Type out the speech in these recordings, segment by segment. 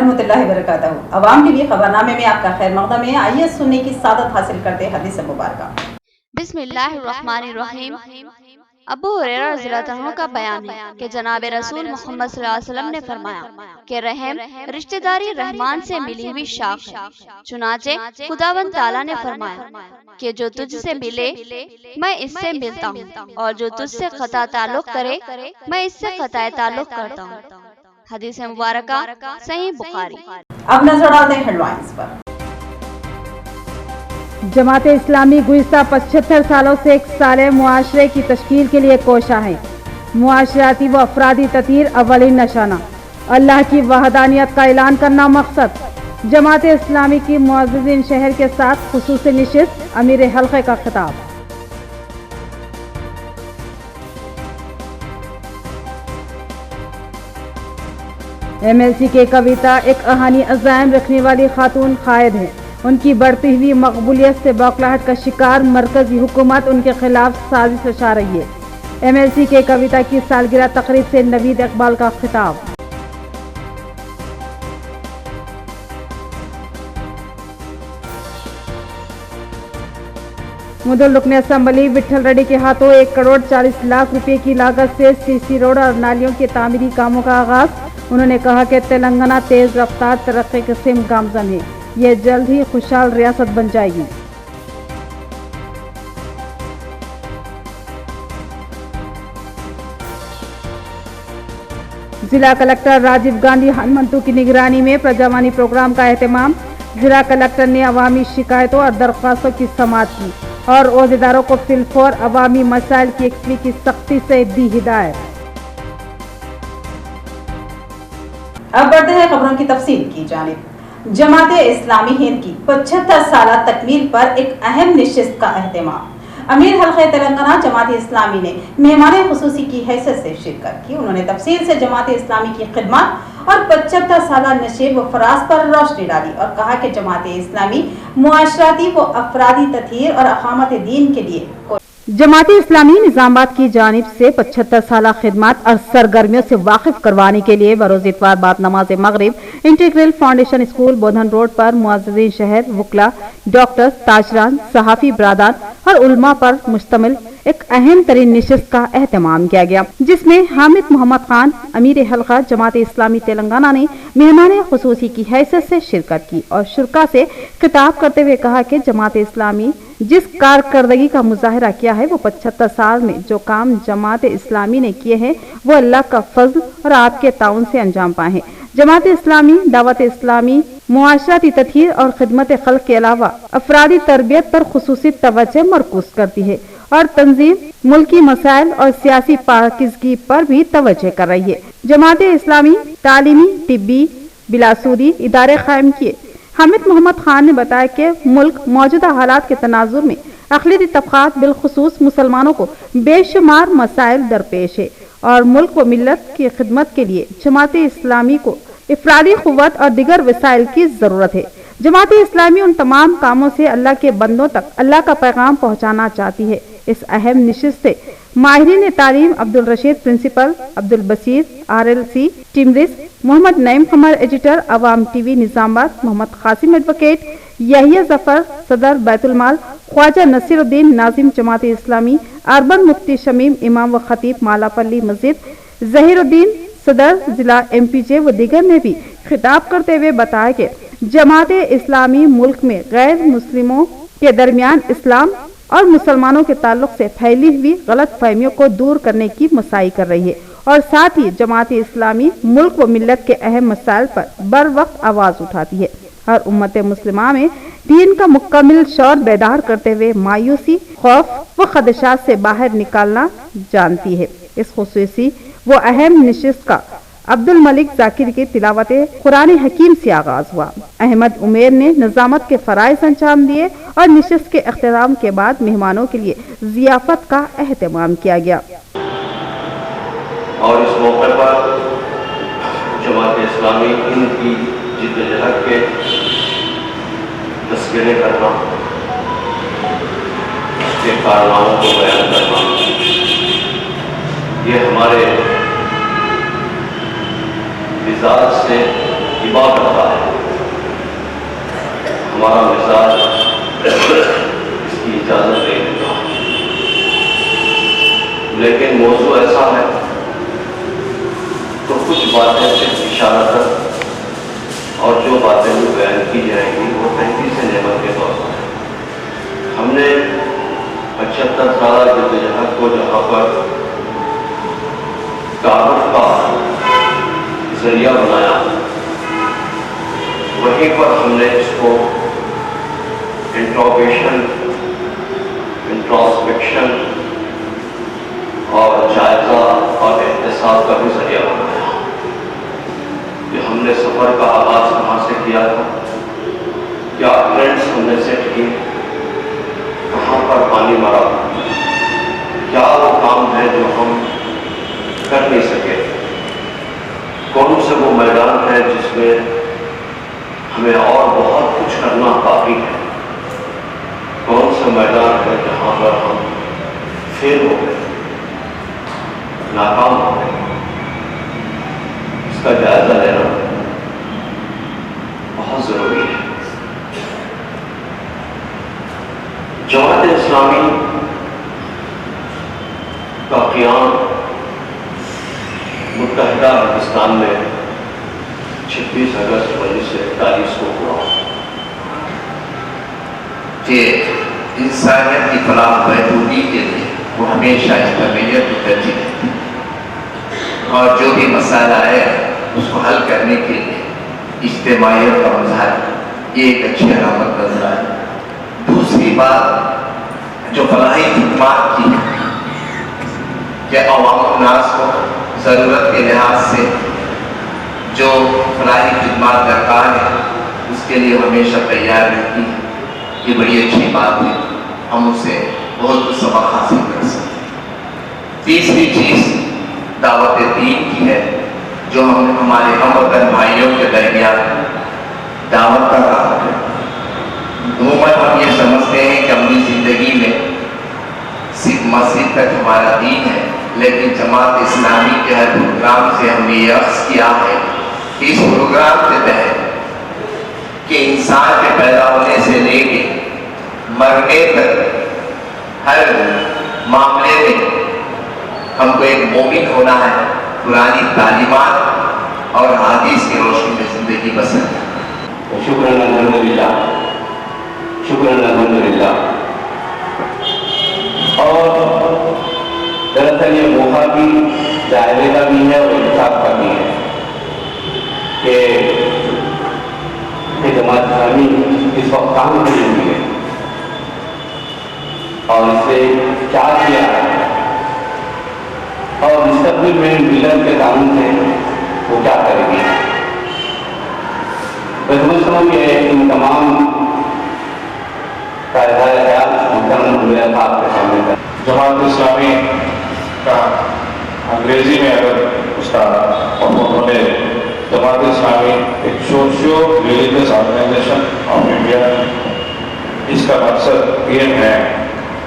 ورحمۃ اللہ وبرکاتہ۔ عوام کے لیے خبرنامے میں آپ کا خیر مقدم ہے۔ آئیے سننے کی سعادت حاصل کرتے حدیث مبارکہ۔ بسم اللہ الرحمن الرحیم۔ ابو ہریرہ رضی اللہ عنہ کا بیان ہے کہ جناب رسول محمد صلی اللہ علیہ وسلم نے فرمایا کہ رحم رشتہ داری رحمان سے ملی ہوئی شاخ ہے۔ چنانچہ خداوند تعالیٰ نے فرمایا کہ جو تجھ سے ملے میں اس سے ملتا ہوں، اور جو تجھ سے قطع تعلق کرے میں اس سے قطع تعلق کرتا ہوں۔ حدیث مبارکہ صحیح بخاری۔ اب نظر ڈالتے ہیں ہیڈ لائنز پر۔ جماعت اسلامی گزشتہ 75 سالوں سے ایک صالح معاشرے کی تشکیل کے لیے کوشاں ہے۔ معاشرتی و افرادی تطہیر اولین نشانہ، اللہ کی وحدانیت کا اعلان کرنا مقصد۔ جماعت اسلامی کی معززین شہر کے ساتھ خصوصی نشست، امیر حلقے کا خطاب۔ MLC کے کویتا ایک اہانی عزائم رکھنے والی خاتون قائد ہیں۔ ان کی بڑھتی ہوئی مقبولیت سے بوکھلاہٹ کا شکار مرکزی حکومت ان کے خلاف سازش رچا رہی ہے۔ MLC کے کویتا کی سالگرہ تقریب سے نوید اقبال کا خطاب۔ مدعو رکن اسمبلی وٹھل ریڈی کے ہاتھوں 1 کروڑ 40 لاکھ روپے کی لاگت سے CC روڈ اور نالیوں کے تعمیری کاموں کا آغاز۔ انہوں نے کہا کہ تلنگانہ تیز رفتار ترقی کے سمت گامزن ہے، یہ جلد ہی خوشحال ریاست بن جائے گی۔ ضلع کلکٹر راجیو گاندھی ہنمنتو کی نگرانی میں پرجاوانی پروگرام کا اہتمام۔ ضلع کلکٹر نے عوامی شکایتوں اور درخواستوں کی سماعت کی اور عہدیداروں کو فی الفور عوامی مسائل کی یکسوئی کی سختی سے دی ہدایت۔ اب بڑھتے ہیں خبروں کی تفصیل کی جانب۔ جماعت اسلامی ہند کی 75 سالہ تکمیل پر ایک اہم نشست کا اہتمام۔ امیر حلقہ تلنگانہ جماعت اسلامی نے مہمان خصوصی کی حیثیت سے شرکت کی۔ انہوں نے تفصیل سے جماعت اسلامی کی خدمات اور 75 سالہ نشیب و فراز پر روشنی ڈالی اور کہا کہ جماعت اسلامی معاشرتی و افرادی تطہیر اور اقامت دین کے لیے جماعت اسلامی نظام آباد کی جانب سے 75 سالہ خدمات اور سرگرمیوں سے واقف کروانے کے لیے بروز اتوار بعد نماز مغرب انٹیگرل فاؤنڈیشن اسکول بودھن روڈ پر معززین شہر، وکلاء، ڈاکٹرز، تاجران، صحافی برادران اور علماء پر مشتمل ایک اہم ترین نشست کا اہتمام کیا گیا، جس میں حامد محمد خان امیر حلقہ جماعت اسلامی تلنگانہ نے مہمان خصوصی کی حیثیت سے شرکت کی اور شرکاء سے خطاب کرتے ہوئے کہا کہ جماعت اسلامی جس کارکردگی کا مظاہرہ کیا ہے وہ 75 سال میں جو کام جماعت اسلامی نے کیے ہیں وہ اللہ کا فضل اور آپ کے تعاون سے انجام پائے ہیں۔ جماعت اسلامی دعوت اسلامی، معاشرتی تطہیر اور خدمت خلق کے علاوہ افرادی تربیت پر خصوصی توجہ مرکوز کرتی ہے اور تنظیم، ملکی مسائل اور سیاسی پاکیزگی پر بھی توجہ کر رہی ہے۔ جماعت اسلامی تعلیمی، طبی، بلا سودی ادارے قائم کیے۔ حامد محمد خان نے بتایا کہ ملک موجودہ حالات کے تناظر میں اقلیتی طبقات بالخصوص مسلمانوں کو بے شمار مسائل درپیش ہے اور ملک و ملت کی خدمت کے لیے جماعت اسلامی کو افرادی قوت اور دیگر وسائل کی ضرورت ہے۔ جماعت اسلامی ان تمام کاموں سے اللہ کے بندوں تک اللہ کا پیغام پہنچانا چاہتی ہے۔ اس اہم نشست سے ماہرین تعلیم عبدالرشید پرنسپل، عبدالبصیر RLC ٹیمرس، محمد نعیم قمر ایڈیٹر عوام TV نظام آباد، محمد قاسم ایڈوکیٹ، یحییٰ ظفر صدر بیت المال، خواجہ نصیر الدین ناظم جماعت اسلامی، اربن مفتی شمیم امام و خطیب مالاپلی مسجد، ظہیر الدین صدر ضلع MPJ و دیگر نے بھی خطاب کرتے ہوئے بتایا کہ جماعت اسلامی ملک میں غیر مسلموں کے درمیان اسلام اور مسلمانوں کے تعلق سے پھیلی ہوئی غلط فہمیوں کو دور کرنے کی مساعی کر رہی ہے اور ساتھ ہی جماعت اسلامی ملک و ملت کے اہم مسائل پر بر وقت آواز اٹھاتی ہے اور امت مسلمہ میں دین کا مکمل شعور بیدار کرتے ہوئے مایوسی، خوف و خدشات سے باہر نکالنا جانتی ہے۔ اس خصوصی وہ اہم نشست کا عبد الملک ذاکر کی تلاوت قرآن حکیم سے آغاز ہوا۔ احمد عمیر نے نظامت کے فرائض انجام دیے اور نشست کے اختتام کے بعد مہمانوں کے لیے ضیافت کا اہتمام کیا گیا۔ اور اس موقع پر جماعت اسلامی ہند کی جدوجہد کے تذکرے کرنا، اس کے کارناموں کو بیان کرنا، یہ ہمارے مزاج سے اتباع کرتا ہے. ہمارا مزاج اس کی اجازت نہیں دیتا، لیکن موضوع ایسا ہے تو کچھ باتیں صرف اشارتاً اور جو باتیں بھی بیان کی جائیں گی وہ تحقیق سے نعمت کے طور پر ہے. ہم نے 75 سالہ جدوجہد کو جہاں پر تعارف کا ذریعہ بنایا، وہیں پر ہم نے اس کو انٹروگیشن، انٹراسپیکشن اور جائزہ اور احتساب کا بھی ذریعہ بنایا کہ ہم نے سفر کا آغاز کہاں سے کیا تھا، کیا ٹرینڈس ہم نے سیٹ کیے، کہاں پر پانی مرا، کیا وہ کام ہے جو ہم کر نہیں سکے، کون سے وہ میدان ہے جس میں ہمیں اور بہت کچھ کرنا باقی ہے، کون سے میدان ہے جہاں پر ہم فیل ہو گئے، ناکام ہو گئے. اس کا جائزہ لینا بہت ضروری ہے. جماعت اسلامی کا قیام متحدہ عربستان میں 26 اگست 1941 کو ہوا کہ انسانیت کی فلاح بہبودی کے لیے وہ ہمیشہ اجتماعیت کو ترجیح دیتی اور جو بھی مسئلہ ہے اس کو حل کرنے کے لیے اجتماعیت کا مظاہر یہ ایک اچھی علامت نظر آئی. دوسری بات جو فلاحی خدمات کی ہے کہ عوام الناس کو ضرورت کے لحاظ سے جو فلاحی خدمات درکار ہے اس کے لیے ہمیشہ تیار رہتی ہے، یہ بڑی اچھی بات ہے. ہم اسے بہت کچھ سبق حاصل کر سکتے ہیں. تیسری چیز دعوت دین کی ہے جو ہم ہمارے ہم وطن بھائیوں کے درمیان دعوت کا کام ہے. عموماً ہم یہ سمجھتے ہیں کہ اپنی زندگی میں صرف مسجد تک ہمارا دین ہے، لیکن جماعت اسلامی کے ہر پروگرام سے ہم نے یہ عرض کیا ہے کہ اس پروگرام کے تحت کہ انسان کے پیدا ہونے سے لے کے مرنے تک ہر معاملے میں ہم کو ایک مومن ہونا ہے، پرانی تعلیمات اور حدیث کی روشنی میں زندگی بسر ہے. شکراً الحمدللہ، شکراً الحمدللہ. اور دراصل یہ موقع بھی ظاہرے کا بھی ہے اور انصاف کا بھی ہے کہ جماعت اسلامی اس وقت کام کری ہوئی ہے اور اس سے کیا کیا ہے اور مستقبل میں ملت کے تعاون سے وہ کیا کرے گی. میں سمجھتا ہوں کہ ان تمام کا اظہار خیال محترم حضور صاحب کے سامنے کر. جماعت اسلامی کا انگریزی میں اگر اس کا انہوں نے جماعت اسلامی ایک socio religious organisation of India, اس کا مقصد یہ ہے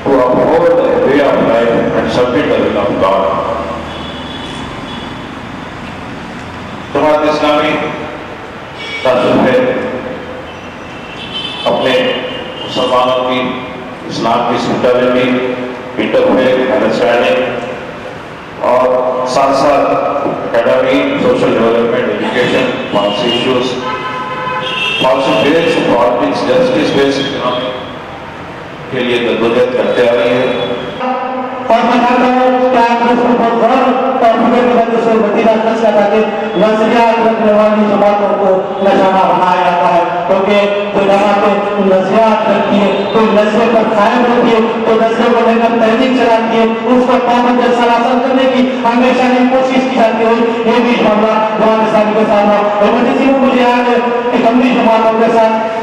to uphold the way of life and submit the will of God. Jamaat Islami کا ہے اپنے مسلمانوں کی اسلام کی سپیریورٹی، انٹرفیتھ انڈرسٹینڈنگ اور ساتھ ساتھ academy, social development, education, policy issues, policy based politics, justice based economy کے لیے جدوجہد کرتے آ رہی ہے. اور میں چاہتا ہوں کہ آپ اس کو بہت غور اور فکر کی وجہ سے وزیر اعظم سے تاکہ نظریات رکھنے والی جماعتوں کو نشانہ بنایا جاتا ہے، کیونکہ جو جماعتیں نظریات رکھتی ہے، کوئی نظریے پر قائم ہوتی ہے تو نظریے کو لے کر تحریک چلاتی ہے، اس کو پابند سلاسل کرنے کی ہمیشہ ہی کوشش کی جاتی ہے. یہ بھی معاملہ جماعت اسلامی کے سامنے ایمرجنسی میں مجھے یاد ہے کہ کمری جماعتوں کے ساتھ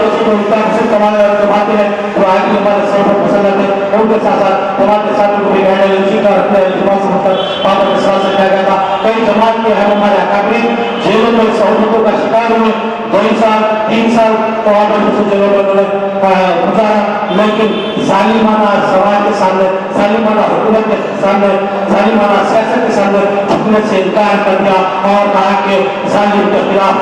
جماعتیں ہیں وہ آج بھی ہمارے سفر پسند آتے ہیں، ان کے ساتھ ساتھ جماعت کے ساتھ کو بھی گائیڈنس کا رکھنے جماعت سے مطلب پابند اثرات سے کیا گیا تھا. کئی جماعت کے ہیں ہمارے اکابرین جیلوں میں سہولتوں کا شکار ہوئے، 2 سال 3 سال تو وہاں پر جیلوں میں انہوں نے گزارا، لیکن ظالمانہ سماج کے सामने, जालिमाना हुकूमत के सामने, जालिमाना सियासत के सामने झुकने से इनकार कर दिया और कहा कि जालिम के खिलाफ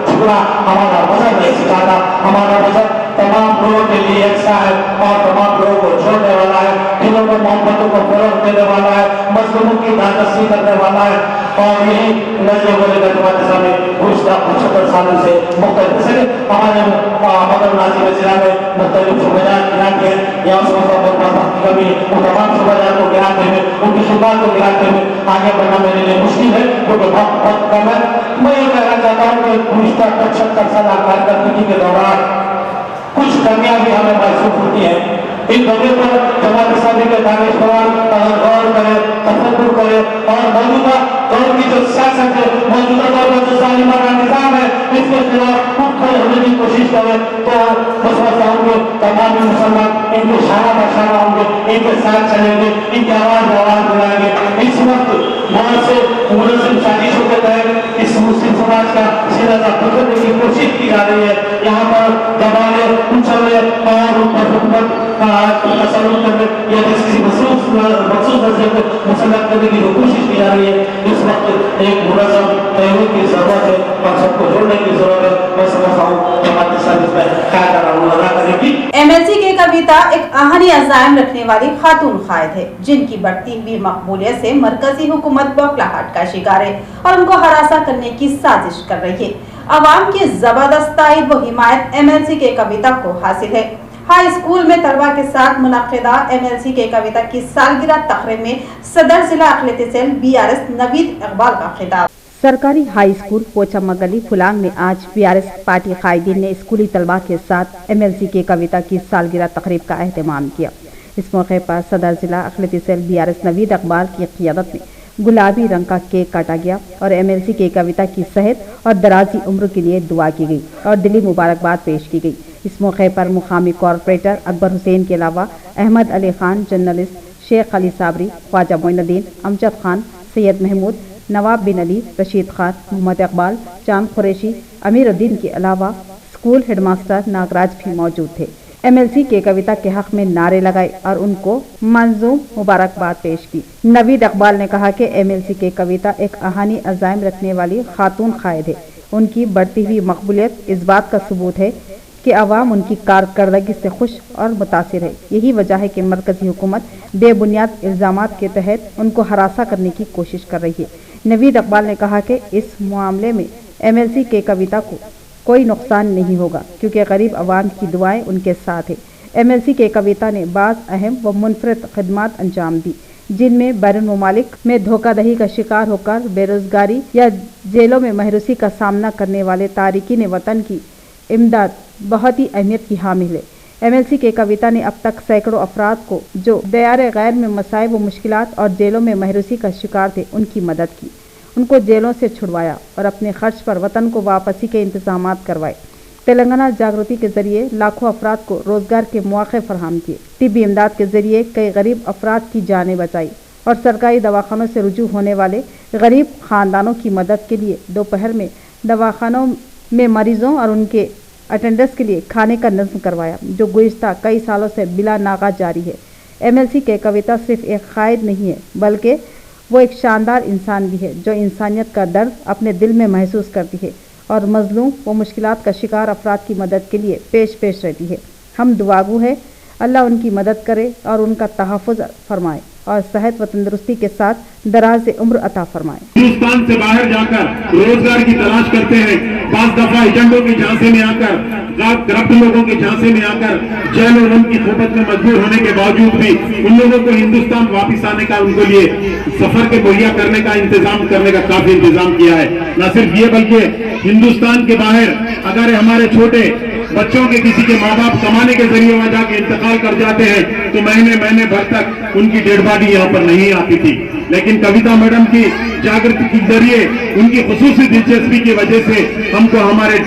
झुकना हमारा मजहब नहीं सिखाता। हमारा मजहब तमाम लोगों के लिए अच्छा है और तमाम लोगों को छोड़ने वाला है, दिलों में मोहब्बतों को फरोग देने वाला है, मजलूमों की दादरसी करने वाला है। और यही नजर वाले जमात इस्लामी गुज़श्ता 75 सालों से मुख्तलिफ हमारे मदर नाज़िम ज़िला में मुख्तलिफ शोबाजात गिराते हैं, या उस कभी उन तमाम शोबाजात को गिराते हुए, उनकी शुरुआत को गिराते हुए आगे बढ़ना मेरे लिए मुश्किल है, क्योंकि बहुत कम है। मैं ये कहना चाहता हूँ कि गुज़श्ता 75 साल कारकर्दगी के दौरान कुछ कमियां भी हमें महसूस होती हैं। इन कमियों पर जमात इस्लामी के दानिशवर अगर गौर करें, तफक्कुर करें और मौजूदा दौर की जो सियासत है, मौजूदा दौर का जो जालिमाना निज़ाम है, इसके खिलाफ खड़े होने की कोशिश करें तो मैं समझता हूँ कि तमाम मुसलमान इनके शाना बशाना होंगे, इनके साथ चलेंगे, इनकी आवाज़ मिलाएंगे। इस वक्त बहुत से मुलज़िम साजिशों के तहत इस मुस्लिम समाज का सिलसिला पकड़ने की कोशिश की जा रही है। यहाँ पर दबाने, कुचलने और उन पर हुकूमत का तसल्लुत करने या किसी मखसूस नस्ल को मुसल्लत करने की जो कोशिश की जा रही है, इस वक्त एक मुनज़्ज़म तहरीक की ज़रूरत है और सबको जोड़ने की ज़रूरत है। मैं समझता हूँ जमात इस्लामी इसमें क्या कारनामा अदा करेगी। MLC के कविता एक आहनी अज़ाइम रखने वाली खातून क़ायद है, जिनकी बढ़ती हुई मकबूलियत से मरकजी हुकूमत बौखलाहट का शिकार है और उनको हरासा करने की साजिश कर रही है। अवाम की जबरदस्त ताईद व हिमायत MLC के कविता को हासिल है। हाई स्कूल में तलबा के साथ मुनक़िदा MLC के कविता की सालगिरह तकरीब में सदर जिला अक़लियती सेल BRS नवीद इकबाल का खिताब। सरकारी हाई स्कूल पोचम्मा गली फुलांग में आज BRS पार्टी कायदीन ने स्कूली तलबा के साथ MLC के कविता की सालगिरह तकरीब का एहतमाम किया। इस मौके पर सदर जिला अक़लियती सेल BRS नवीद इकबाल की क़ियादत में गुलाबी रंग का केक काटा गया और MLC के कविता की सेहत और दराजी उम्र के लिए दुआ की गई और दिली मुबारकबाद पेश की गई। इस मौके पर मुकामी कॉरपोरेटर अकबर हुसैन के अलावा अहमद अली खान, जर्नलिस्ट शेख अली साबरी, ख्वाजा मोइनुद्दीन, अमजद खान, सैयद महमूद, नवाब बिन अली, रशीद खान, मोहम्मद इकबाल, चांद कुरैशी, अमीरुद्दीन के अलावा स्कूल हेडमास्टर नागराज भी मौजूद थे। MLC के कविता के हक में नारे लगाए और उनको मंजूम मुबारकबाद पेश की। नवीद इकबाल ने कहा कि MLC के कविता एक आहनी अज़ाइम रखने वाली खातून क़ायद है। उनकी बढ़ती हुई मकबूलियत इस बात का सबूत है कि अवाम उनकी कारकर्दगी से खुश और मुतासिर है। यही वजह है कि मरकजी हुकूमत बेबुनियाद इल्ज़ामात के तहत उनको हरासा करने की कोशिश कर रही है। नवीद इकबाल ने कहा कि इस मामले में MLC के कविता को कोई नुकसान नहीं होगा, क्योंकि गरीब अवाम की दुआएं उनके साथ है। MLC के कविता ने बाज़ अहम व मुनफरद खिदमात अंजाम दी, जिनमें बैरून ममालिक में धोखाधड़ी का शिकार होकर बेरोजगारी या जेलों में महरूसी का सामना करने वाले तारिकीन वतन की इमदाद बहुत ही अहमियत की हामिल है। MLC के कविता ने अब तक सैकड़ों अफराद को जो दयार गैर में मसाइब व मुश्किलात और जेलों में महरूसी का शिकार थे उनकी मदद की, उनको जेलों से छुड़वाया और अपने खर्च पर वतन को वापसी के इंतजामात करवाए। तेलंगाना जागृति के जरिए लाखों अफराद को रोजगार के मौके फराहम किए। तिब्बी इमदाद के जरिए कई गरीब अफराद की जानें बचाई और सरकारी दवाखानों से रुजू होने वाले गरीब खानदानों की मदद के लिए दोपहर में दवाखानों में मरीजों और उनके अटेंडर्स के लिए खाने का नज़्म करवाया, जो गुज़िश्ता कई सालों से बिला नागा जारी है। MLC के कविता सिर्फ एक क़ायद नहीं है, बल्कि वो एक शानदार इंसान भी है, जो इंसानियत का दर्द अपने दिल में महसूस करती है और मजलूम व मुश्किलात का शिकार अफराद की मदद के लिए पेश रहती है। हम दुआगू है, अल्लाह उनकी मदद करे और उनका तहफ़्फ़ुज़ फरमाए और सेहत व तंदुरुस्ती के साथ दराज उम्र अता फरमाए। हिंदुस्तान से बाहर जाकर रोजगार की तलाश करते हैं, बाज़ दफा एजेंटों के झांसे में आकर, करप्ट लोगों के झांसे में आकर जेल और उनकी सोबत में मजबूर होने के बावजूद भी उन लोगों को हिंदुस्तान वापस आने का, उनके लिए सफर के मुहैया करने का इंतजाम करने का काफी इंतजाम किया है। न सिर्फ ये बल्कि हिंदुस्तान के बाहर अगर हमारे छोटे बच्चों के किसी के माँ बाप कमाने के जरिए वहां जाके इंतकाल कर जाते हैं तो महीने भर तक उनकी डेड बॉडी यहाँ पर नहीं आती थी, लेकिन कविता मैडम की जागृति के जरिए उनकी खुसूसी दिलचस्पी की वजह से हमको हमारे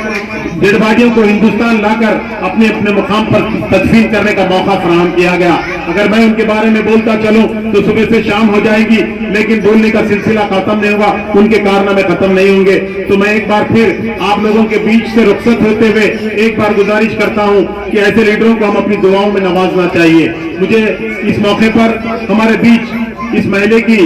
डेड बॉडियों को हिंदुस्तान लाकर अपने मुकाम पर तदफीन करने का मौका फराहम किया गया। अगर मैं उनके बारे में बोलता चलूं तो सुबह से शाम हो जाएगी, लेकिन बोलने का सिलसिला खत्म नहीं होगा, उनके कारनामे खत्म नहीं होंगे। तो मैं एक बार फिर आप लोगों के बीच से रुखसत होते हुए एक बार गुजारिश करता हूं कि ऐसे लीडरों को हम अपनी दुआओं में नवाजना चाहिए। मुझे इस मौके पर हमारे बीच इस महीने की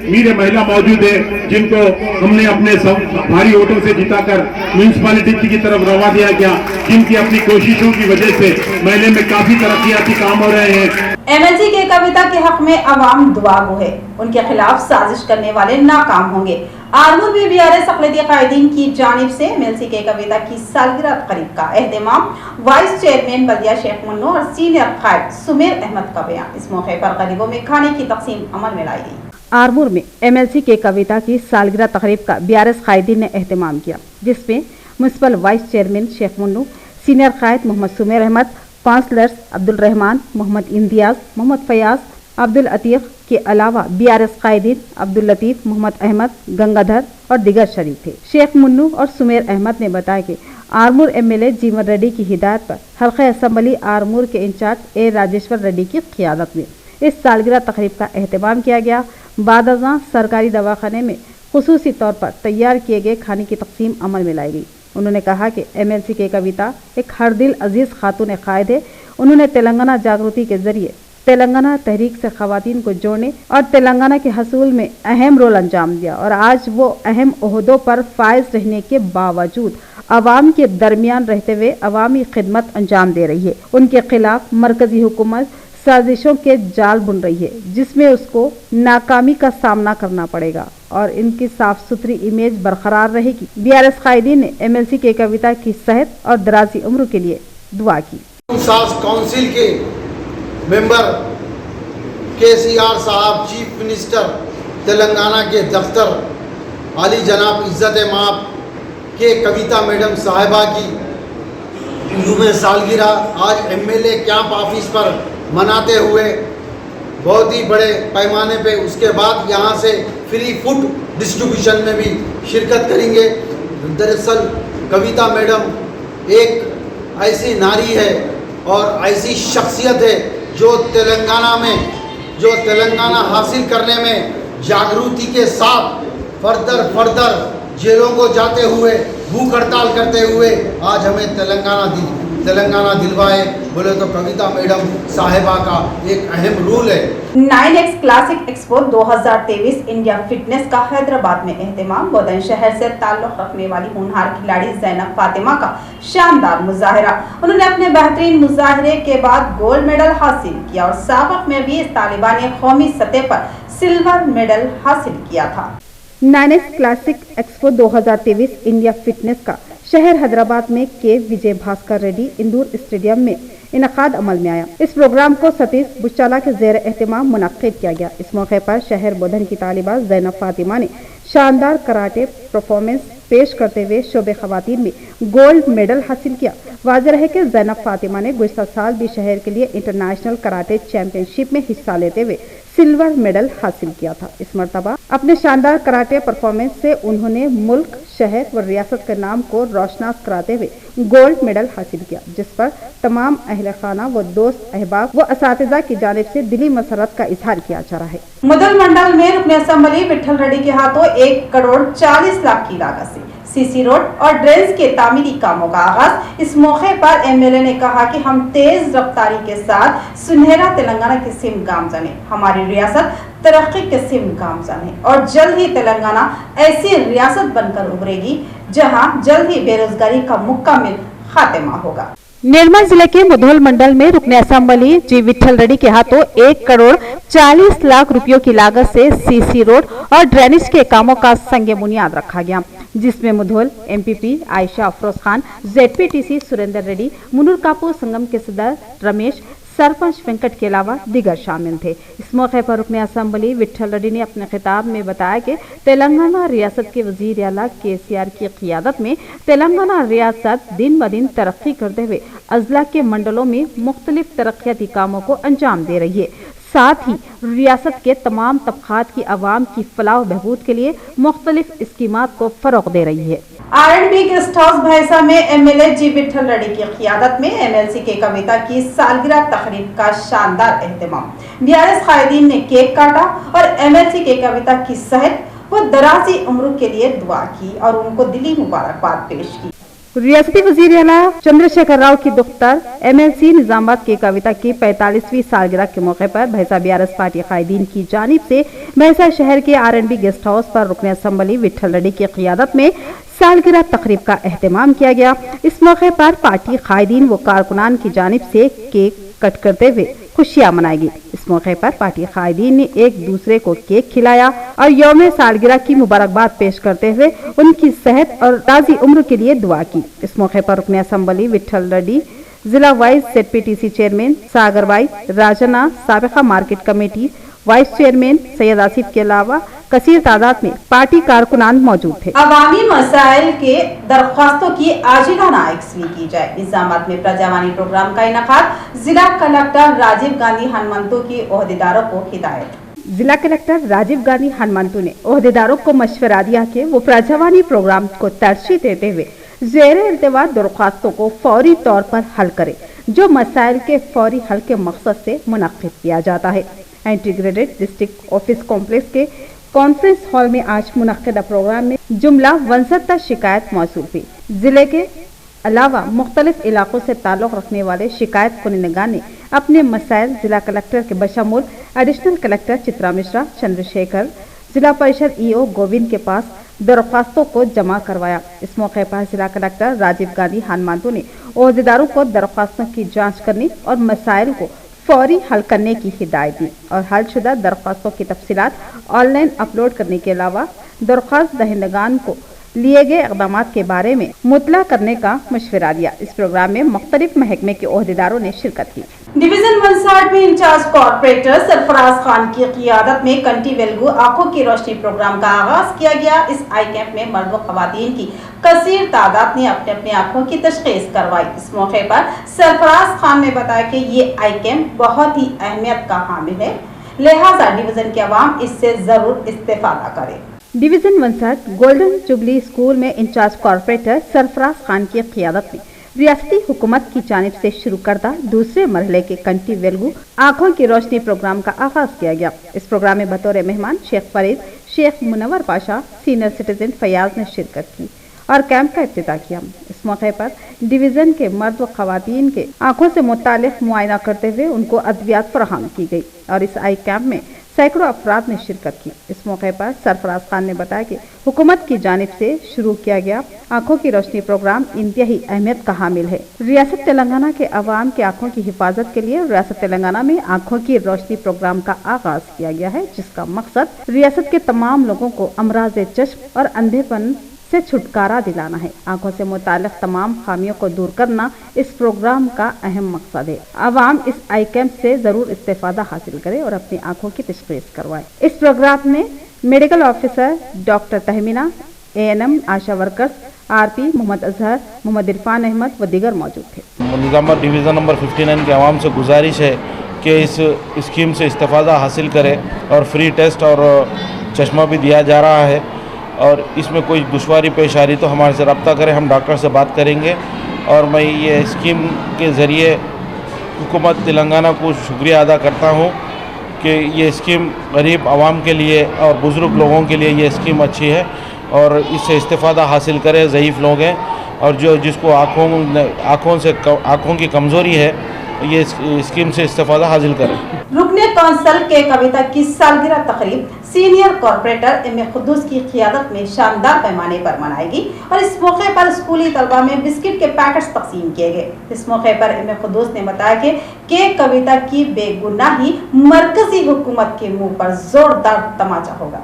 वीर महिला मौजूद है, जिनको हमने अपने भारी वोटों से जिताकर म्यूनिसिपैलिटी की तरफ रवा दिया गया, जिनकी अपनी कोशिशों की वजह से महल्ले में काफी तरक्याती काम हो रहे हैं। एमएलसी के कविता के हक में अवाम दुआगो है, उनके खिलाफ साजिश करने वाले नाकाम होंगे। आरमूर में बीआरएस अक़लियती कायदीन की जानिब से एमएलसी के कविता की सालगिरह तक़रीब का एहतमाम वाइस चेयरमैन बल्दिया शेख मुन्नो और सीनियर कायद सुमेर अहमद का बयान। इस मौके पर गरीबों में खाने की तक़सीम अमल में लाई गई। आरमूर में एमएलसी के कविता की सालगिरह तक़रीब का बीआरएस कायदीन ने एहतमाम किया, जिसमें municipal vice chairman Sheikh Munno, senior कायद मोहम्मद सुमेर अहमद, काउंसलर्स अब्दुल रहमान, मोहम्मद इम्तियाज, मोहम्मद फयाज, अब्दुल अतीक के अलावा बीआरएस कायदीन अब्दुल लतीफ, मोहम्मद अहमद, गंगाधर और दिगर शरीक थे। शेख मुन्नू और सुमेर अहमद ने बताया कि आरमूर एमएलए जीवन रेड्डी की हिदायत पर हल्का असम्बली आरमूर के इंचार्ज ए राजेश्वर रेड्डी की क़ियादत में इस सालगिरह तक़रीब का एहतमाम किया गया। बाद अज़ां सरकारी दवाखाने में खुसूसी तौर पर तैयार किए गए खाने की तक़सीम अमल में लाई गई। उन्होंने कहा कि एमएलसी के कविता एक हर दिल अजीज खातून कायद है। उन्होंने तेलंगाना जागृति के जरिए तेलंगाना तहरीक से खवातीन को जोड़ने और तेलंगाना के हसूल में अहम रोल अंजाम दिया और आज वो अहम ओहदों पर फायज रहने के बावजूद अवाम के दरमियान रहते हुए अवामी खिदमत अंजाम दे रही है। उनके खिलाफ मरकजी हुकूमत साजिशों के जाल बुन रही है, जिसमें उसको नाकामी का सामना करना पड़ेगा और इनकी साफ सुथरी इमेज बरकरार रहेगी। बीआरएस कायदीन ने एमएलसी के कविता की सेहत और दराजी उम्र के लिए दुआ की। काउंसिल के मेंबर केसीआर साहब, चीफ मिनिस्टर तेलंगाना के दफ्तर आली जनाब इज्जत माप के कविता मैडम साहिबा की जुमे सालगिरह आज एमएलए कैंप ऑफिस पर मनाते हुए बहुत ही बड़े पैमाने पे, उसके बाद यहाँ से फ्री फूड डिस्ट्रीब्यूशन में भी शिरकत करेंगे। दरअसल कविता मैडम एक ऐसी नारी है और ऐसी शख्सियत है जो तेलंगाना हासिल करने में जागृति के साथ फर्दर जेलों को जाते हुए भूख हड़ताल करते हुए आज हमें तेलंगाना दिलवाए, बोले तो कविता मैडम साहिबा का एक अहम रोल है। 9X classic expo 2023 India fitness का हैदराबाद में एहतमाम। बोधन शहर से ताल्लुक रखने वाली होनहार खिलाड़ी ज़ैनब फातिमा का शानदार मुजाहिरा। उन्होंने अपने बेहतरीन मुजाहिरे के बाद गोल्ड मेडल हासिल किया और साबिक में भी इस तालिबा ने कौमी सतह पर सिल्वर मेडल हासिल किया था। 9X classic expo 2023 India fitness का शहर हैदराबाद में के विजय भास्कर रेड्डी इंदौर स्टेडियम में इनकाद अमल में आया। इस प्रोग्राम को सतीश बुच्चाला के ज़ेर एहतमाम मुनक्किद किया गया। इस मौके पर शहर बोधन की तालिबा ज़ैनब फातिमा ने शानदार कराटे परफॉर्मेंस पेश करते हुए शोबे खवातीन में गोल्ड मेडल हासिल किया। वाज़ेह है कि ज़ैनब फातिमा ने गुज़श्ता साल भी शहर के लिए इंटरनेशनल कराटे चैंपियनशिप में हिस्सा लेते हुए सिल्वर मेडल हासिल किया था। इस मरतबा अपने शानदार कराटे परफॉर्मेंस से उन्होंने मुल्क, शहर व रियासत के नाम को रोशनास कराते हुए गोल्ड मेडल हासिल किया, जिस पर तमाम अहले खाना व दोस्त अहबाब व असातिज़ा की जानिब से दिली मसरत का इजहार किया जा रहा है। मुदल मंडल में रुकन असम्बली विठल रेड्डी के हाथों 1 करोड़ 40 लाख की लागत से सीसी रोड और ड्रेन्स के तामीरी कामों का आगाज। इस मौके पर एमएलए ने कहा कि हम तेज रफ्तारी के साथ सुनहरा तेलंगाना की सिम गामज़न है। हमारी रियासत तरक्की के सिम गामज़न है और जल्द ही तेलंगाना ऐसी रियासत बनकर उभरेगी जहां जल्द ही बेरोजगारी का मुकम्मल खात्मा होगा। निर्मल जिले के मुधोल मंडल में रुकन असम्बली जी विठल रेड्डी के हाथों 1 करोड़ 40 लाख रुपयों की लागत से सीसी रोड और ड्रेनेज के कामों का संग बुनियाद रखा गया, जिसमें मुधोल एमपीपी आयशा अफरोज खान, जेडपीटीसी सुरेंद्र रेड्डी, मुनूर कापूर संगम के सदर रमेश, सरपंच वेंकट के अलावा दिगर शामिल थे। इस मौके पर रुकन असम्बली विठल रेड्डी ने अपने खिताब में बताया कि तेलंगाना रियासत के वजीर आला केसीआर की क़ियादत में तेलंगाना रियासत दिन ब दिन तरक्की करते हुए अजला के मंडलों में मुख्तलिफ तरक्याती कामों को अंजाम दे रही है। साथ ही रियासत के तमाम तबकात की आवाम की फलाह बहबूद के लिए मुख्तलिफ स्कीमात को फरोग दे रही है। R&B गेस्ट हाउस भैंसा में MLA जी विठल रेड्डी की क़ियादत में MLC के कविता की सालगिरह तकरीब का शानदार एहतमाम। BRS कायदीन ने केक काटा और MLC के कविता की सेहत व दराजी उम्र के लिए दुआ की और उनको दिली मुबारकबाद पेश की। रियासती वजीर आला चंद्रशेखर राव की दफ्तर MLC निजामाबाद की कविता की 45वीं सालगिरह के मौके पर भैंसा BRS पार्टी कायदीन की जानिब से भैंसा शहर के R&B गेस्ट हाउस पर रुकन असम्बली विठल रेड्डी की क़ियादत में सालगिरह तकरीब का एहतमाम किया गया। इस मौके पर पार्टी कायदीन व कारकुनान की जानिब से केक कट करते हुए खुशियां मनाई गई। इस मौके पर पार्टी कायदीन ने एक दूसरे को केक खिलाया और यौम सालगिरह की मुबारकबाद पेश करते हुए उनकी सेहत और ताज़ी उम्र के लिए दुआ की। इस मौके पर रुकन असम्बली विठल रेड्डी, जिला vice ZPTC chairman Sagar Bai Rajana, साबिका market committee vice chairman Syed Asif के अलावा कसीर तादाद में पार्टी कारकुनान मौजूद थे। अवामी मसाइल के दरख्वास्तों की आजिलाना यकसवी की जाए। निजामाबाद में प्रजावानी प्रोग्राम का इनकाद। जिला कलेक्टर राजीव गांधी हनुमंतु की ओहदेदारों को हिदायत। जिला कलेक्टर राजीव गांधी हनुमंतु ने ओहदेदारों को मशवरा दिया कि वो प्रजावानी प्रोग्राम को तरजीह देते हुए ज़ेर इल्तिवा दरख्वास्तों को फौरी तौर पर हल करे, जो मसाइल के फौरी हल के मकसद से मुनक्किद किया जाता है। इंटीग्रेटेड डिस्ट्रिक्ट ऑफिस कॉम्प्लेक्स के कॉन्फ्रेंस हॉल में आज मुनक्किदा प्रोग्राम में जुमला 69 शिकायत मौसूल हुई। जिले के अलावा मुख्तलिफ इलाकों से ताल्लुक़ रखने वाले शिकायत कुनिंदगान ने अपने मसाइल जिला कलेक्टर के बशमूल एडिशनल कलेक्टर चित्रा मिश्रा, चंद्रशेखर, जिला परिषद EO गोविंद के पास दरख्वास्तों को जमा करवाया। इस मौके पर जिला कलेक्टर राजीव गांधी हनुमंतु ने ओहदेदारों को दरख्वास्तों की जांच करने और मसाइल को फौरी हल करने की हिदायत दी और हलशुदा दरख्वास्तों की तफसीलात ऑनलाइन अपलोड करने के अलावा दरख्वास्त दहिंदगान को लिए गए इक़दामात के बारे में मुतला करने का मशवरा दिया। इस प्रोग्राम में मुख्तलिफ महकमे के ओहदेदारों ने शिरकत की। डिवीजन 160 में इंचार्ज कॉर्पोरेटर सरफराज खान की क़ियादत में कंटी वेलगू आंखों की रोशनी प्रोग्राम का आगाज किया गया। इस आई कैंप में मर्द व खवातीन की कसीर तादाद ने अपने अपने आंखों की तशख़ीस करवाई। इस मौके पर सरफराज खान ने बताया कि ये आई कैंप बहुत ही अहमियत का हामिल है, लिहाजा डिवीजन के अवाम इससे जरूर इस्तेफादा करें। डिवीजन 160 गोल्डन जुबली स्कूल में इंचार्ज कॉर्पोरेटर सरफराज खान की क़ियादत में रियासती हुकूमत की जानिब से शुरू करदा दूसरे मरहले के कंटी वेलगू आंखों की रोशनी प्रोग्राम का आगाज किया गया। इस प्रोग्राम में बतौर मेहमान शेख फरीद, शेख मुनव्वर पाशा, सीनियर सिटीजन फयाज ने शिरकत की और कैंप का इफ्तिताह किया। इस मौके पर डिवीजन के मर्द व खवातीन के आंखों से मुतालिक मुआयना करते हुए उनको अद्वियात फराहम की गई और इस आई कैंप में सैकड़ों अफराद ने शिरकत की। इस मौके पर सरफराज खान ने बताया कि हुकूमत की जानिब से शुरू किया गया आंखों की रोशनी प्रोग्राम इंतहाई अहमियत का हामिल है। रियासत तेलंगाना के अवाम के आंखों की हिफाजत के लिए रियासत तेलंगाना में आंखों की रोशनी प्रोग्राम का आगाज किया गया है, जिसका मकसद रियासत के तमाम लोगों को अमराज चश्म और अंधेपन से छुटकारा दिलाना है। आंखों से मुताल्लिक तमाम खामियों को दूर करना इस प्रोग्राम का अहम मकसद है। अवाम इस आई कैंप से जरूर इस्तेफादा हासिल करे और अपनी आंखों की तशख़ीस करवाए। इस प्रोग्राम में medical officer doctor Tahmina, ANM, आशा वर्कर्स, RP, मोहम्मद अजहर, मोहम्मद इरफान अहमद व दीगर मौजूद थे। निजामाबाद डिवीज़न नंबर 59 के अवाम से गुजारिश है कि इस स्कीम से इस्तेफादा हासिल करें और फ्री टेस्ट और चश्मा भी दिया जा रहा है और इसमें कोई दुश्वारी पेश आ रही तो हमारे से रब्ता करें, हम डॉक्टर से बात करेंगे। और मैं ये स्कीम के ज़रिए हुकूमत तेलंगाना को शुक्रिया अदा करता हूँ कि ये स्कीम गरीब आवाम के लिए और बुज़ुर्ग लोगों के लिए ये स्कीम अच्छी है और इससे इस्तेफादा हासिल करें। ज़ईफ़ लोग हैं और जो जिसको आँखों की कमज़ोरी है, ये स्कीम से इस्तेफादा हासिल करें। रुकने कौंसल के कविता की सालगिरह तकरीब सीनियर कॉर्पोरेटर MA खुद्दूस की क़ियादत में शानदार पैमाने पर मनाएगी और इस मौके पर स्कूली तलबा में बिस्किट के पैकेट्स तकसीम किए गए। इस मौके पर MA खुद्दूस ने बताया कि कविता की बेगुनाही मरकजी हुकूमत के मुंह पर जोरदार तमाचा होगा।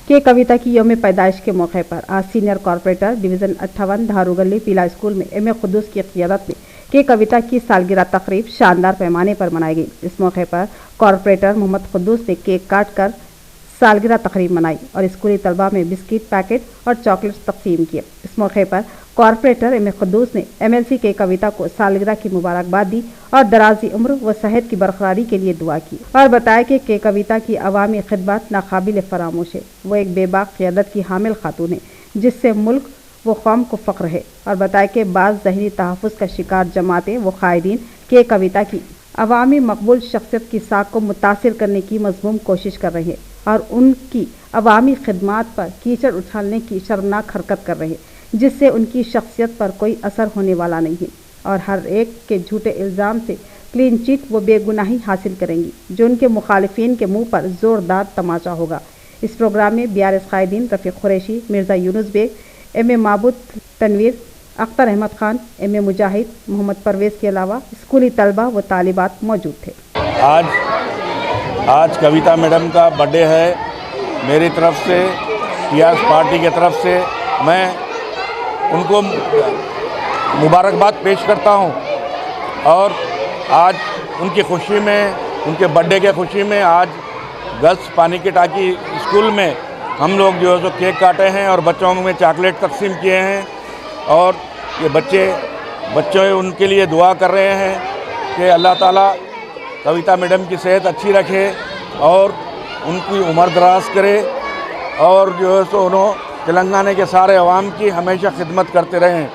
के कविता की यौम पैदाइश के मौके पर आज सीनियर कॉर्पोरेटर डिवीज़न 58 धारूगली पीला स्कूल में MA खुद्दूस की क़ियादत में के कविता की सालगिरह तकरीब शानदार पैमाने पर मनाई गई। इस मौके पर कॉर्पोरेटर मोहम्मद खुद्दूस ने केक काट कर सालगिरह तकरीब मनाई और स्कूली तलबा में बिस्किट पैकेट और चॉकलेट्स तकसीम किए। इस मौके पर कॉर्पोरेटर MA खुद्दूस ने MLC के कविता को सालगिरह की मुबारकबाद दी और दराजी उम्र व सेहत की बरकरारी के लिए दुआ की और बताया कि के कविता की अवामी खिदमत नाकाबिल फरामोश है। वो एक बेबाक क़ियादत की हामिल खातून है जिससे मुल्क वो कौम को फ़ख्र है और बताया कि बाज़ ज़हनी तहफ़्फ़ुज़ का शिकार जमातें व क़ायदीन के कविता की अवामी मकबूल शख्सियत की साख को मुतासिर करने की मज़मूम कोशिश कर रही है और उनकी अवामी खिदमात पर कीचड़ उछालने की शर्मनाक हरकत कर रहे हैं जिससे उनकी शख्सियत पर कोई असर होने वाला नहीं है और हर एक के झूठे इल्ज़ाम से क्लीन चिट व बेगुनाही हासिल करेंगी जो उनके मुखालिफिन के मुंह पर ज़ोरदार तमाचा होगा। इस प्रोग्राम में BRS क़ायदीन रफ़ीक कुरैशी, मिर्ज़ा यूनुस बेग, M.A. माबूद तनवीर, अख्तर अहमद खान, M.A. मुजाहिद, मोहम्मद परवेज़ के अलावा स्कूली तलबा व तालिबात मौजूद थे। आज कविता मैडम का बर्थडे है। मेरी तरफ से टीआरएस पार्टी की तरफ से मैं उनको मुबारकबाद पेश करता हूं और आज उनकी खुशी में, उनके बर्थडे के खुशी में आज गर्ल्स पानी की टाकी स्कूल में हम लोग जो है सो केक काटे हैं और बच्चों में चॉकलेट तकसीम किए हैं और ये बच्चे उनके लिए दुआ कर रहे हैं कि अल्लाह ताला कविता मैडम की सेहत अच्छी रखे और उनकी उम्र दराज करे और जो है सो उन्होंने तेलंगाना के सारे अवाम की हमेशा खिदमत करते रहें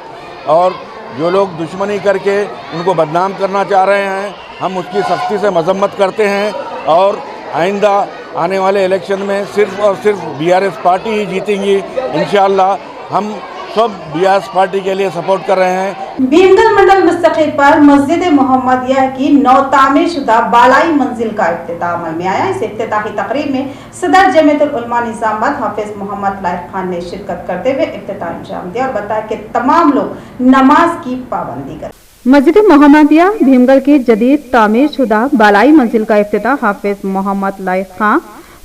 और जो लोग दुश्मनी करके उनको बदनाम करना चाह रहे हैं हम उसकी सख्ती से मजम्मत करते हैं और आइंदा आने वाले इलेक्शन में सिर्फ और सिर्फ BRS पार्टी ही जीतेंगी इंशाअल्लाह। हम सब BRS पार्टी के लिए सपोर्ट कर रहे हैं। भीमगल मंडल मुस्तकिल पर मस्जिद मोहम्मदिया की नौ तामीर शुदा बालाई मंजिल का इफ्तिताह अमल में आया। इस इफ्तिताही तकरीब में सदर जमीयतुल उलमा निजामाबाद हाफिज मोहम्मद लायक खान ने शिरकत करते हुए इफ्तिताह अंजाम दिया और बताया कि तमाम लोग नमाज की पाबंदी करें। मस्जिद मोहम्मदिया भीमगल की जदीद तामीर शुदा बालाई मंजिल का इफ्तिताह हाफिज मोहम्मद लायक खान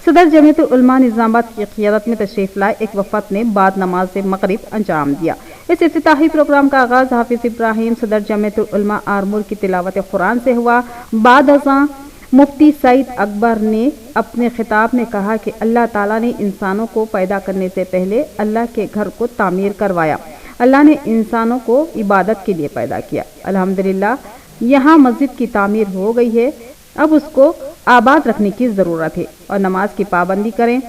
सदर जमीयतुल उलमा निजामाबाद की क़ियादत में तशरीफ़ लाए एक वफ़द ने बाद नमाज मग़रिब अंजाम दिया। इस इफ्तिताही प्रोग्राम का आगाज़ हाफिज इब्राहिम सदर जमीयतुल उलमा आरमूर की तिलावत कुरान से हुआ। बाद अज़ां मुफ्ती सईद अकबर ने अपने खिताब में कहा कि अल्लाह ताला ने इंसानों को पैदा करने से पहले अल्लाह के घर को तामीर करवाया। अल्लाह ने इंसानों को इबादत के लिए पैदा किया। अल्हम्दुलिल्लाह यहाँ मस्जिद की तामीर हो गई है, अब उसको आबाद रखने की ज़रूरत है और नमाज की पाबंदी करें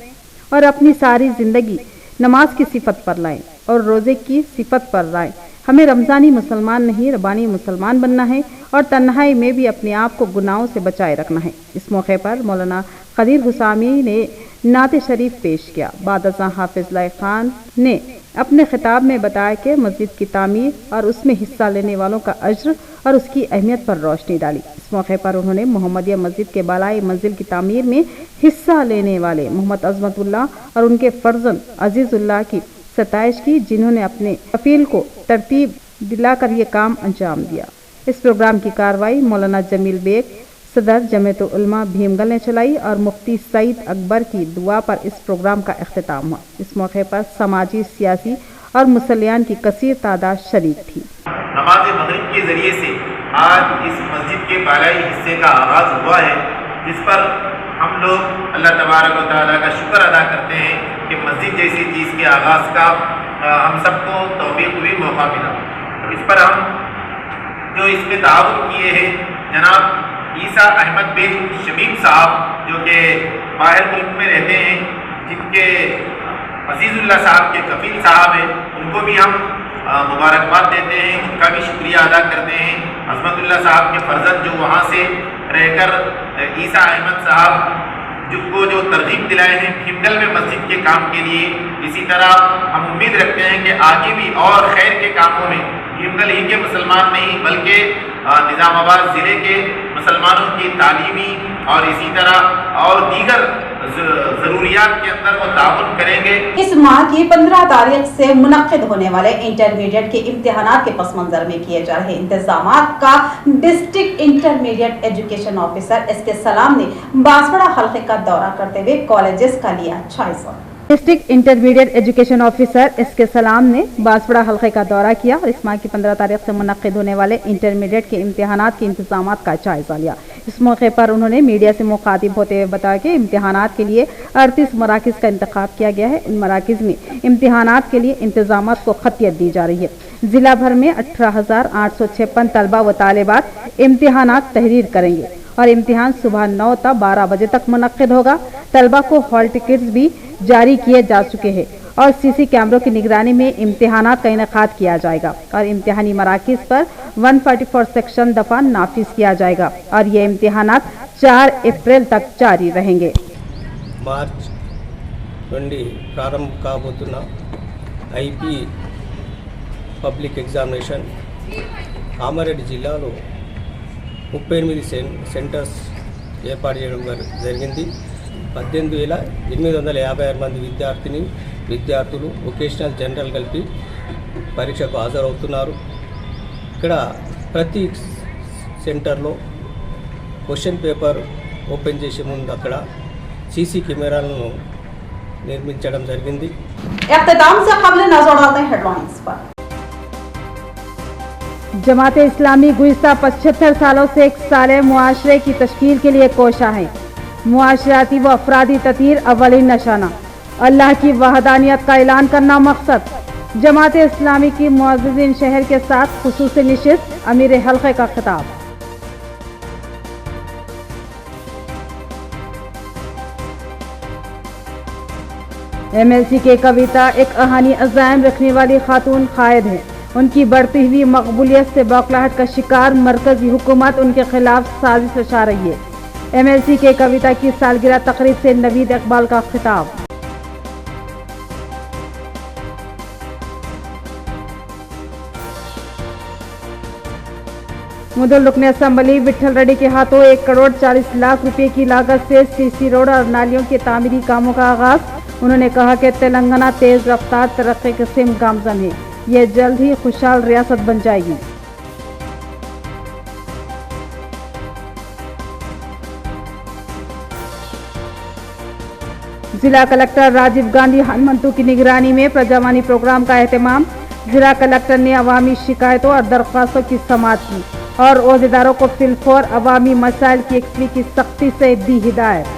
और अपनी सारी ज़िंदगी नमाज की सिफत पर लाएं और रोज़े की सिफत पर लाएं। हमें रमज़ानी मुसलमान नहीं रब्बानी मुसलमान बनना है और तन्हाई में भी अपने आप को गुनाहों से बचाए रखना है। इस मौके पर मौलाना क़दीर हुसामी ने नात शरीफ पेश किया। बाद अज़ां हाफिज लायक खान ने अपने खिताब में बताया कि मस्जिद की तामीर और उसमें हिस्सा लेने वालों का अज्र और उसकी अहमियत पर रोशनी डाली। इस मौके पर उन्होंने मोहम्मदिया मस्जिद के बालाई मंजिल की तामीर में हिस्सा लेने वाले मोहम्मद अज़मतुल्लाह और उनके फर्जंद अजीज़ुल्लाह की सताइश की जिन्होंने अपने कफील को तरतीब दिलाकर ये काम अंजाम दिया। इस प्रोग्राम की कार्रवाई मौलाना जमील बेग सदर जमीयतुल उलमा भीमगल ने चलाई और मुफ्ती सईद अकबर की दुआ पर इस प्रोग्राम का इख्तिताम हुआ। इस मौके पर समाजी, सियासी और मुसल्लियान की कसीर तादाद शरीक थी। नमाज मगरिब के जरिए से आज इस मस्जिद के बालाई हिस्से का आगाज हुआ है, जिस पर हम लोग अल्लाह तबारक व तआला का शुक्र अदा करते हैं कि मस्जिद जैसी चीज़ के आगाज़ का हम सबको तौफीक भी मौका मिला। इस पर हम जो इसमें ताउन किए हैं जनाब ईसा अहमद बिन शमीम साहब जो कि बाहर मुल्क में रहते हैं, जिनके अजीज़ुल्लाह साहब के कफील साहब हैं, उनको भी हम मुबारकबाद देते हैं, उनका भी शुक्रिया अदा करते हैं। अज़मतुल्लाह साहब के फर्जंद जो वहाँ से रहकर ईसा अहमद साहब जिनको जो तरगीब दिलाए हैं भीमगल में मस्जिद के काम के लिए, इसी तरह हम उम्मीद रखते हैं कि आगे भी और खैर के कामों में भीमगल ही के मुसलमान नहीं बल्कि निज़ामाबाद ज़िले के मुसलमानों की तालीमी और इसी तरह और दीगर ज़रूरियात के अंदर वो ताउन करेंगे। इस माह की 15 तारीख से मुनक्किद होने वाले इंटरमीडिएट के इम्तिहानात के पस मंजर में किए जा रहे इंतजामात का district intermediate education officer S के सलाम ने बांसवाड़ा हल्के का दौरा करते हुए कॉलेजेस का लिया जायजा। District intermediate education officer S के सलाम ने बांसवाड़ा हल्के का दौरा किया और इस माह की 15 तारीख से मुनक्किद होने वाले इंटरमीडिएट के इम्तिहानात के इंतजामात का जायजा लिया। इस मौके पर उन्होंने मीडिया से मुखातिब होते हुए बताया कि इम्तिहानात के लिए 38 मराकिज़ का इंतखाब किया गया है। इन मराकिज़ में इम्तिहानात के लिए इंतजामात को खतियत दी जा रही है। जिला भर में 18,856 तलबा व तालिबात इम्तिहानात तहरीर करेंगे और इम्तिहान सुबह 9 से 12 बजे तक मुनक्किद होगा। तलबा को हॉल टिकट्स भी जारी किए जा चुके हैं और सीसी कैमरों की निगरानी में इम्तिहानात का इनेकाद किया जाएगा और इम्तिहानी मराकिज़ पर 144 सेक्शन दफा नाफिज किया जाएगा और ये इम्तिहानात 4 अप्रैल तक जारी रहेंगे। మార్చ్ నుండి ప్రారంభం కాబోతున్న ఐపీ పబ్లిక్ ఎగ్జామినేషన్ కామారెడ్డి జిల్లాలో 38 సెంటర్స్ ఏర్పాటు చేయడం జరిగింది. 18,856 మంది విద్యార్థులు వొకేషనల్ జనరల్ కలిపి పరీక్షకు హాజరవుతున్నారు. ఇక్కడ ప్రతి సెంటర్లో క్వశ్చన్ పేపర్ ఓపెన్ చేసే ముందు అక్కడ सीसी కెమెరాలను నిర్మించడం జరిగింది. इख्तिताम से खबरें नजर डालते हैं हेडलाइंस पर। जमात इस्लामी गुज़िश्ता 75 सालों से एक साले मुआशरे की तश्कील के लिए कोशा है। मुआशराती व अफरादी ततीर अव्वलीन नशाना, अल्लाह की वहदानियत का ऐलान करना मकसद। जमात इस्लामी की मुअज़्ज़िज़ीन शहर के साथ खुसूसी निशिस्त, अमीर हल्क़े का खिताब। MLC के कविता एक कहानी अज़ाइम रखने वाली खातून कायद है। उनकी बढ़ती हुई मकबूलियत से बौखलाहट का शिकार मरकजी हुकूमत उनके खिलाफ साजिश रचा रही है। MLC के कविता की सालगिरह तकरीब से नवीद इकबाल का खिताब। मुदल रुकन असम्बली विठल रेड्डी के हाथों 1 करोड़ 40 लाख रुपए की लागत से सीसी रोड और नालियों के तामीरी कामों का आगाज। उन्होंने कहा कि तेलंगाना तेज रफ्तार तरक्की के सिम गामजन है, यह जल्द ही खुशहाल रियासत बन जाएगी। जिला कलेक्टर राजीव गांधी हनुमंतु की निगरानी में प्रजावानी प्रोग्राम का एहतमाम। जिला कलेक्टर ने अवामी शिकायतों और दरख्वास्तों की समाअत की और ओहदेदारों को फिलफौर अवामी मसाइल की यकसुई की सख्ती से दी हिदायत।